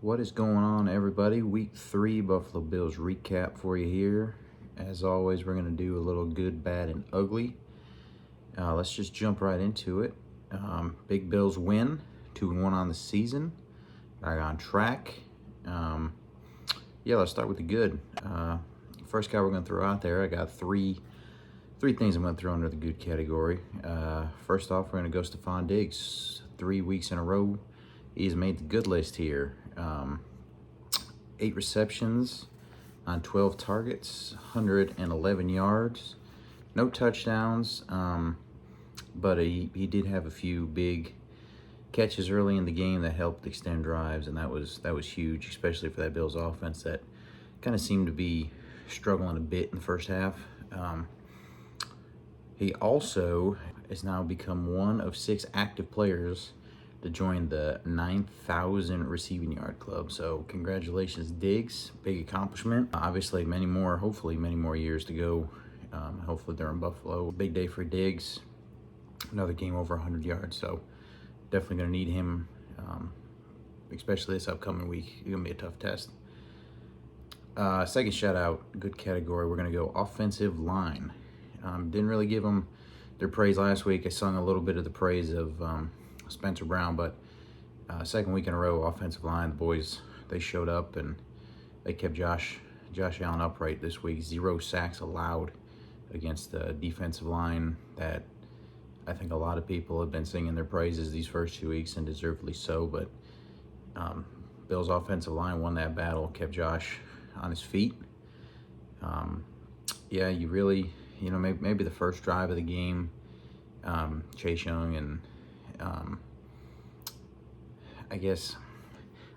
What is going on, everybody? Week 3 Buffalo Bills recap for you here. As always, we're going to do a little good, bad, and ugly. Let's just jump right into it. Big Bills win, 2-1 on the season. Back on track. Let's start with the good. First guy we're going to throw out there, I got three things I'm going to throw under the good category. First off, we're going to go Stefon Diggs. 3 weeks in a row, he's made the good list here. 8 receptions on 12 targets, 111 yards, no touchdowns, but he did have a few big catches early in the game that helped extend drives, and that was huge, especially for that Bills offense that kind of seemed to be struggling a bit in the first half. He also has now become one of 6 active players to join the 9,000 receiving yard club. So congratulations, Diggs. Big accomplishment. Obviously, hopefully many more years to go. Hopefully they're in Buffalo. Big day for Diggs. Another game over 100 yards. So definitely going to need him, especially this upcoming week. It's going to be a tough test. Second shout out, good category. We're going to go offensive line. Didn't really give them their praise last week. I sung a little bit of the praise of Spencer Brown, but second week in a row, offensive line, the boys, they showed up and they kept Josh Allen upright this week. 0 sacks allowed against the defensive line that I think a lot of people have been singing their praises these first 2 weeks, and deservedly so. But Bills offensive line won that battle, kept Josh on his feet. You really, maybe the first drive of the game, Chase Young and I guess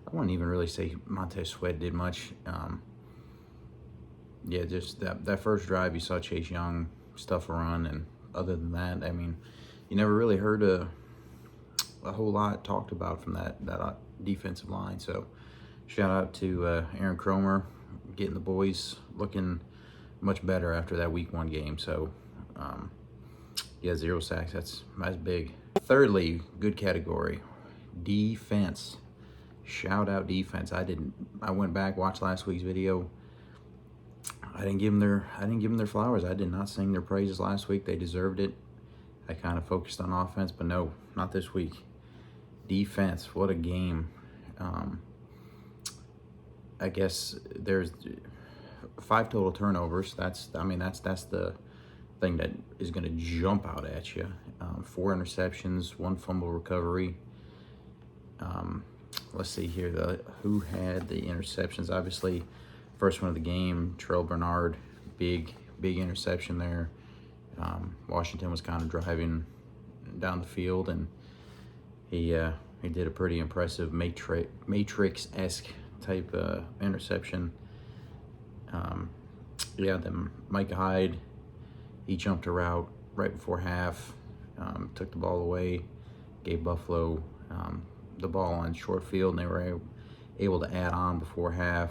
I wouldn't even really say Montez Sweat did much. Just that first drive, you saw Chase Young stuff a run, and other than that, I mean, you never really heard a whole lot talked about from that defensive line. So shout out to Aaron Cromer, getting the boys looking much better after that week 1 game. So 0 sacks, that's big. Thirdly, good category, defense. Shout out defense. I went back, watched last week's video. I didn't give them their flowers. I did not sing their praises last week. They deserved it. I kind of focused on offense, but no, not this week. Defense, what a game. I guess there's 5 total turnovers. That's the thing that is going to jump out at you. 4 interceptions, 1 fumble recovery. Let's see here, who had the interceptions. Obviously, first one of the game, Terrell Bernard, big interception there. Washington was kind of driving down the field, and he did a pretty impressive Matrix-esque type interception. Then Micah Hyde, he jumped a route right before half, took the ball away, gave Buffalo the ball on short field, and they were able to add on before half.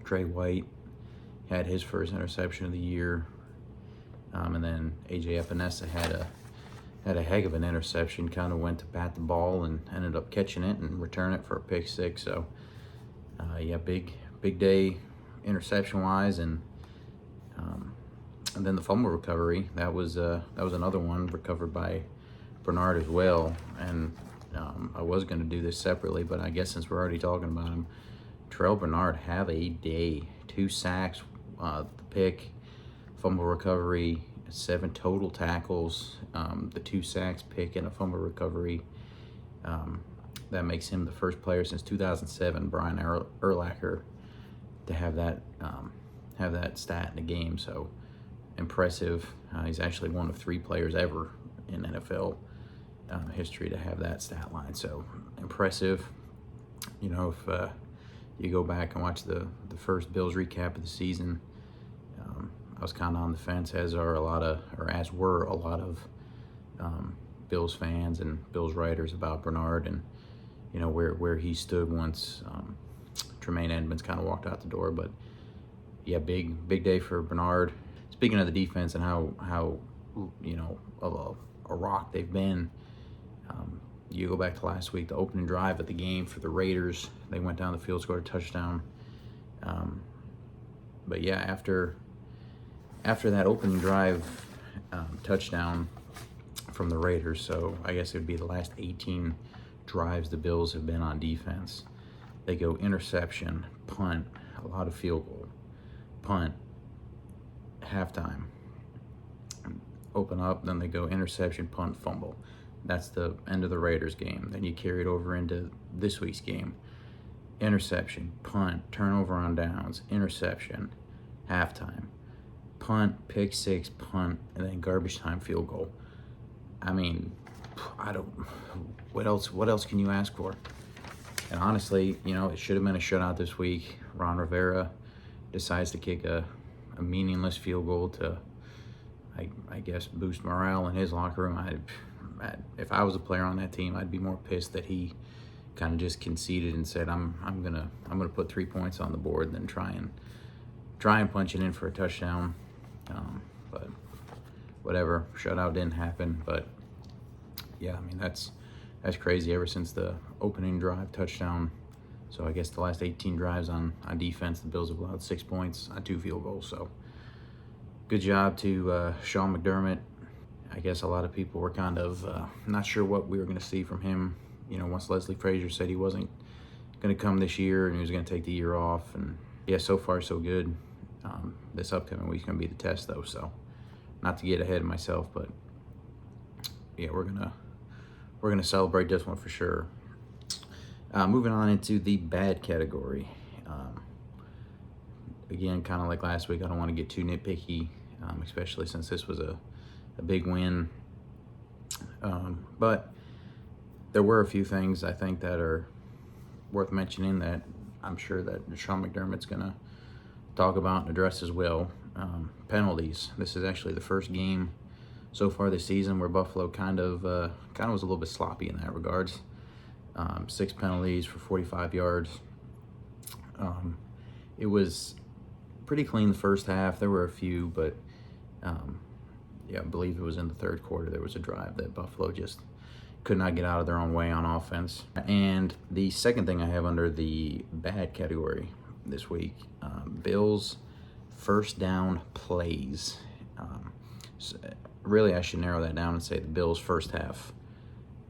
Trey White had his first interception of the year, and then AJ Epinesa had a heck of an interception. Kind of went to bat the ball and ended up catching it and return it for a pick 6. So big day interception wise, and then the fumble recovery, that was another one recovered by Bernard as well. And I was going to do this separately, but I guess since we're already talking about him, Terrell Bernard have a day. 2 sacks, the pick, fumble recovery, 7 total tackles, the 2 sacks, pick, and a fumble recovery. That makes him the first player since 2007, Brian Urlacher, to have that stat in the game. So impressive. He's actually one of 3 players ever in NFL history to have that stat line. So impressive. If you go back and watch the first Bills recap of the season, I was kind of on the fence, as were a lot of Bills fans and Bills writers about Bernard, and where he stood once Tremaine Edmonds kind of walked out the door. But big day for Bernard. Speaking of the defense and how of a rock they've been, you go back to last week, the opening drive of the game for the Raiders, they went down the field, scored a touchdown. But yeah, after that opening drive touchdown from the Raiders, so I guess it would be the last 18 drives the Bills have been on defense. They go interception, punt, a lot of field goal, punt, halftime, open up, then they go interception, punt, fumble. That's the end of the Raiders game. Then you carry it over into this week's game. Interception, punt, turnover on downs, interception, halftime, punt, pick six, punt, and then garbage time field goal. I mean, what else can you ask for? And honestly, it should have been a shutout this week. Ron Rivera decides to kick a meaningless field goal to, I guess, boost morale in his locker room. If I was a player on that team, I'd be more pissed that he kind of just conceded and said, I'm gonna put 3 points on the board than try and punch it in for a touchdown. But whatever, shutout didn't happen. But yeah, I mean, that's crazy. Ever since the opening drive touchdown, so I guess the last 18 drives on defense, the Bills have allowed 6 points on 2 field goals. So good job to Sean McDermott. I guess a lot of people were kind of not sure what we were going to see from him. Once Leslie Frazier said he wasn't going to come this year and he was going to take the year off. And yeah, so far so good. This upcoming week's going to be the test, though. So not to get ahead of myself, but yeah, we're gonna celebrate this one for sure. Moving on into the bad category. Again, kind of like last week, I don't want to get too nitpicky, especially since this was a big win. But there were a few things I think that are worth mentioning that I'm sure that Sean McDermott's going to talk about and address as well. Penalties. This is actually the first game so far this season where Buffalo kind of was a little bit sloppy in that regards. 6 penalties for 45 yards. It was pretty clean the first half. There were a few, but yeah, I believe it was in the third quarter there was a drive that Buffalo just could not get out of their own way on offense. And the second thing I have under the bad category this week, Bills first down plays. So really, I should narrow that down and say the Bills first half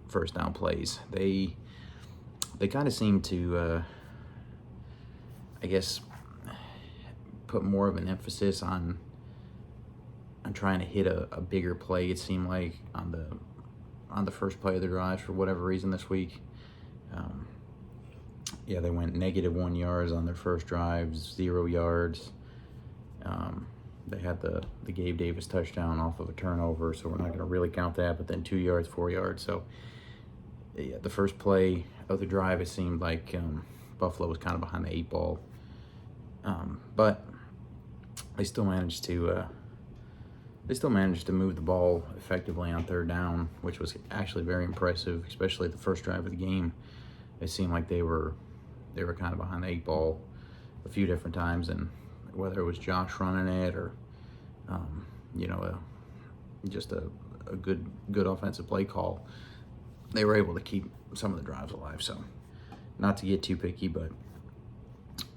first down plays. They kind of seem to, I guess, put more of an emphasis on trying to hit a bigger play. It seemed like on the first play of the drive for whatever reason this week. Yeah, they went -1 yards on their first drive, 0 yards. They had the Gabe Davis touchdown off of a turnover, so we're not going to really count that, but then 2 yards, 4 yards. So yeah, the first play of the drive, it seemed like Buffalo was kind of behind the 8 ball. But they still managed to move the ball effectively on third down, which was actually very impressive, especially the first drive of the game. It seemed like they were kind of behind the 8 ball a few different times, and whether it was Josh running it or just a good offensive play call, they were able to keep some of the drives alive. So not to get too picky, but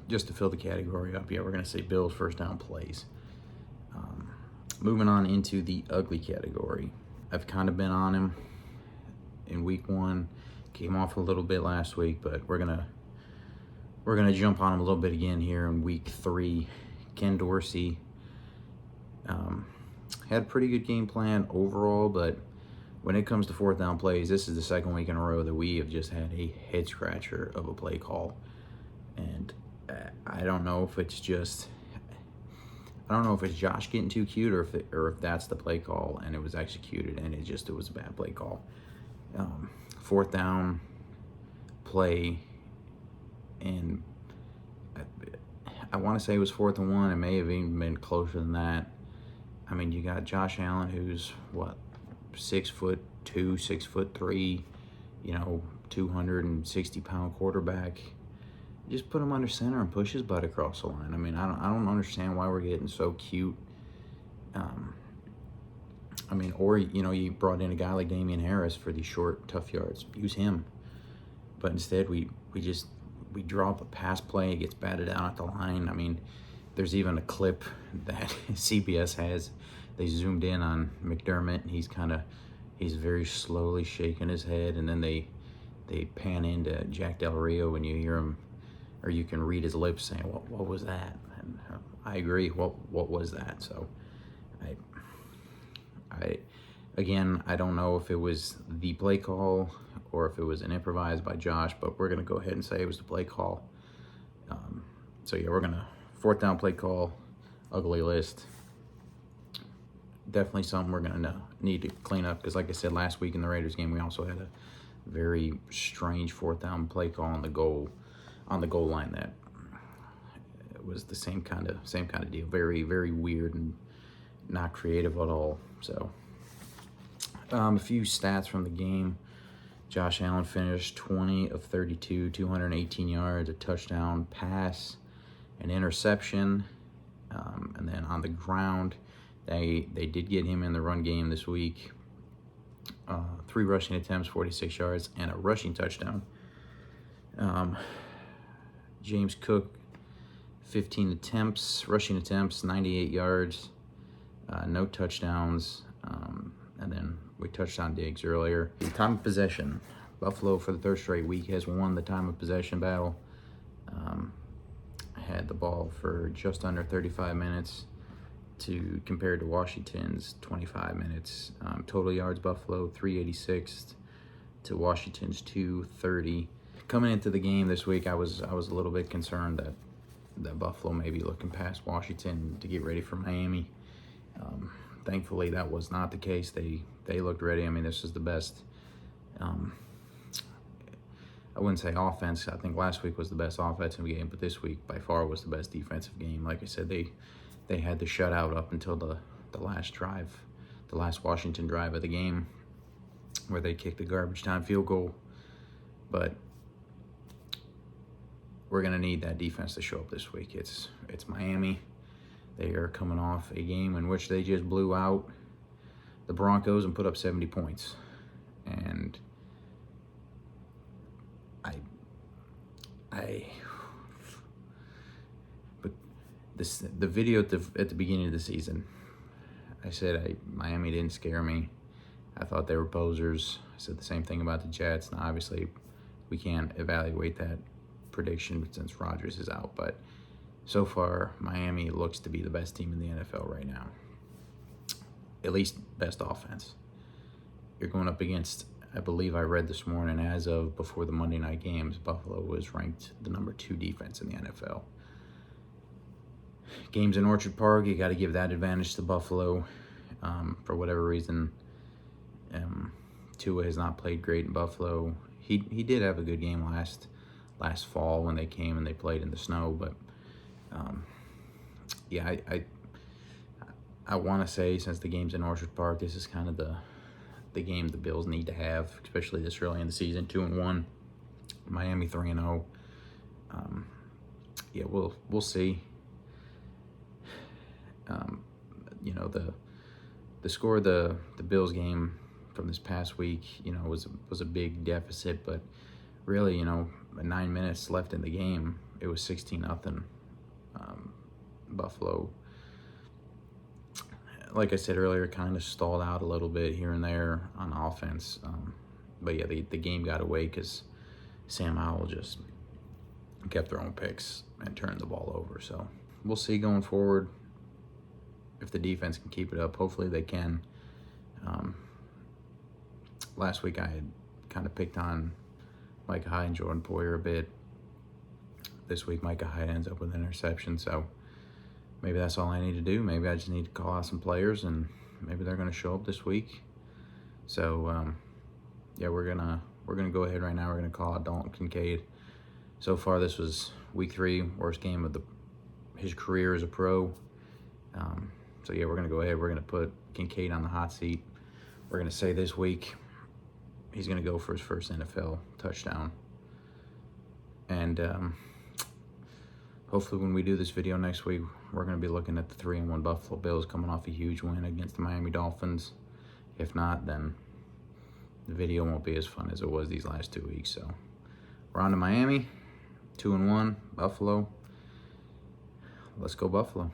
just to fill the category up, yeah, we're going to say Bills first down plays. Moving on into the ugly category. I've kind of been on him in week 1. Came off a little bit last week, but we're gonna jump on him a little bit again here in week 3. Ken Dorsey had a pretty good game plan overall, but when it comes to fourth down plays, this is the second week in a row that we have just had a head scratcher of a play call. And I don't know if it's Josh getting too cute, or if that's the play call and it was executed and it was a bad play call. Fourth down play, and I want to say it was 4th and 1. It may have even been closer than that. I mean, you got Josh Allen, who's 6'2", 6'3", 260-pound quarterback. Just put him under center and push his butt across the line. I mean, I don't understand why we're getting so cute. I mean, or, you know, you brought in a guy like Damian Harris for these short, tough yards. Use him. But instead, we drop a pass play. It gets batted out at the line. I mean, there's even a clip that CBS has. They zoomed in on McDermott. And he's very slowly shaking his head. And then they pan into Jack Del Rio, and you hear him, or you can read his lips saying, what was that? And I agree. What was that? So again, I don't know if it was the play call or if it was an improvised by Josh, but we're going to go ahead and say it was the play call. So yeah, we're going to 4th down play call, ugly list. Definitely something we're going to need to clean up, because like I said, last week in the Raiders game, we also had a very strange 4th down play call on the goal line that it was the same kind of deal. Very, very weird and not creative at all. So a few stats from the game. Josh Allen finished 20 of 32, 218 yards, a touchdown pass, an interception, and then on the ground, they did get him in the run game this week. 3 rushing attempts, 46 yards, and a rushing touchdown. James Cook, 15 attempts, rushing attempts, 98 yards, no touchdowns, and then we touched on Diggs earlier. Time of possession. Buffalo, for the 3rd straight week, has won the time of possession battle. Had the ball for just under 35 minutes compared to Washington's 25 minutes. Total yards, Buffalo 386 to Washington's 230. Coming into the game this week, I was a little bit concerned that Buffalo may be looking past Washington to get ready for Miami. Thankfully, that was not the case. They looked ready. I mean, this is the best. I wouldn't say offense. I think last week was the best offensive game, but this week by far was the best defensive game. Like I said, they had the shutout up until the last drive, the last Washington drive of the game, where they kicked the garbage time field goal. But we're gonna need that defense to show up this week. It's Miami. They are coming off a game in which they just blew out the Broncos and put up 70 points. And but the video at the beginning of the season, I said Miami didn't scare me. I thought they were posers. I said the same thing about the Jets. Now, obviously, we can't evaluate that prediction since Rodgers is out, but so far, Miami looks to be the best team in the NFL right now. At least best offense. You're going up against, I believe I read this morning, as of before the Monday night games, Buffalo was ranked the number 2 defense in the NFL. Games in Orchard Park, you got to give that advantage to Buffalo. For whatever reason, Tua has not played great in Buffalo. He did have a good game last fall when they came and they played in the snow, but yeah, I want to say, since the game's in Orchard Park, this is kind of the game the Bills need to have, especially this early in the season. 2-1, Miami 3-0. Yeah, we'll see. You know, the score of the Bills game from this past week, you know, was a big deficit, but really, you know, 9 minutes left in the game, it was 16-0. Buffalo, like I said earlier, kind of stalled out a little bit here and there on offense. But yeah, the game got away because Sam Howell just kept throwing picks and turned the ball over. So we'll see going forward if the defense can keep it up. Hopefully they can. Last week I had kind of picked on Micah Hyde and Jordan Poyer a bit. This week Micah Hyde ends up with an interception, so maybe that's all I need to do. Maybe I just need to call out some players, and maybe they're going to show up this week. So, yeah, we're gonna go ahead right now. We're gonna call out Dalton Kincaid. So far, this was week 3, worst game of his career as a pro. So yeah, we're gonna go ahead. We're gonna put Kincaid on the hot seat. We're gonna say this week he's gonna go for his first NFL touchdown. And hopefully when we do this video next week, we're going to be looking at the 3-1 Buffalo Bills coming off a huge win against the Miami Dolphins. If not, then the video won't be as fun as it was these last 2 weeks. So we're on to Miami, 2-1, Buffalo. Let's go Buffalo.